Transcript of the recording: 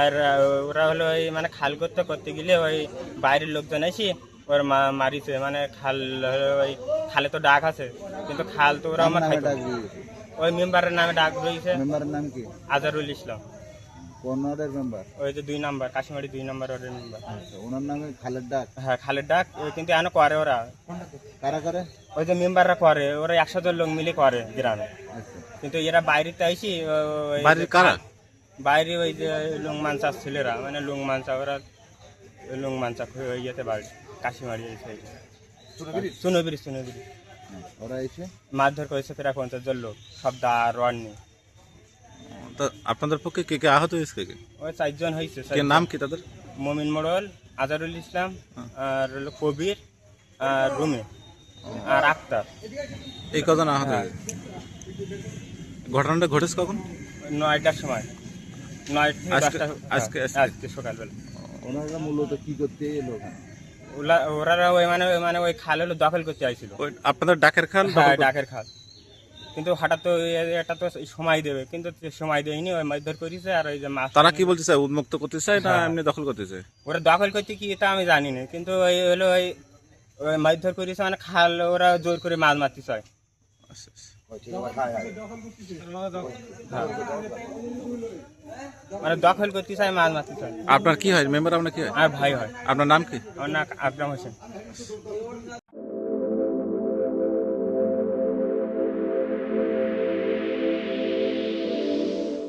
আর ওরা হলো ওই মানে খাল করতে করতে গেলে ওই বাইরের লোকজন এসে ওর মারিছে, মানে খাল ওই খালে তো ডাক আছে, কিন্তু খাল তো ওরা আমার ওই মেম্বারের নামে ডাক রয়েছে। মেম্বারের নাম কি? আজহারুল ইসলাম। কোন ওয়ার্ডের মেম্বার? ওই যে 2 নম্বর কাশিমারি 2 নম্বর ওয়ার্ডের মেম্বার। ওনার নামে খালের ডাক? হ্যাঁ খালের ডাক, কিন্তু এখনো করে ওরা। কারা করে? ওই যে মেম্বাররা করে, ওরা 100 জন লোক মিলে করে গ্রামে। কিন্তু এরা বাইরেতে আইসি বাইরে ওই যে লুংমানচা ছেলেরা, মানে লুংমানচা, ওরা লুংমানচা ইয়েতে বাড়ি কাশিমারি এই সাইডে সুনবিরি ওরা এসে মারধর করেছে প্রায় 50 জন লোক, সব দা রড নিয়ে। আপনাদের পক্ষে কে কে আহত হয়েছে? ওই 4 জন হয়েছে। নাম কি তাদের? মমিন মোড়ল, আজহারুল ইসলাম, আর হলো কবির, আর রুমি, আর আক্তার। এই কজন আহত হয়েছে? ঘটনাটা ঘটেছে কখন? 9টার সময়, 9 থেকে 10টা আজকে সকালবেলা। ওনারা মূলত কি করতে এলো? ওরা ওই মানে ওই খাল হলো দখল করতে আইছিল। আপনাদের ডাকের খাল? হ্যাঁ ডাকের খাল, কিন্তু হঠাৎ তো এটা তো সময় দেবে, কিন্তু সময় দেয়নি, ওই মারধর করেছে। আর ওই যে মাছ, তারা কি বলতে চায়, উন্মুক্ত করতে চায় না এমনি দখল করতে চায়? ওরা দখল করতে কি তা আমি জানি না, কিন্তু ওই হলো ওই মারধর করেছে, মানে খাল ওরা জোর করে মাছ মারতে চায়। মানে দখল করতে চায়, মাছ মারতে চায়। আপনার কি হয়? মেম্বার আপনার কি হয়? আর ভাই হয়। আপনার নাম কি? আমার নাম আকরাম হোসেন।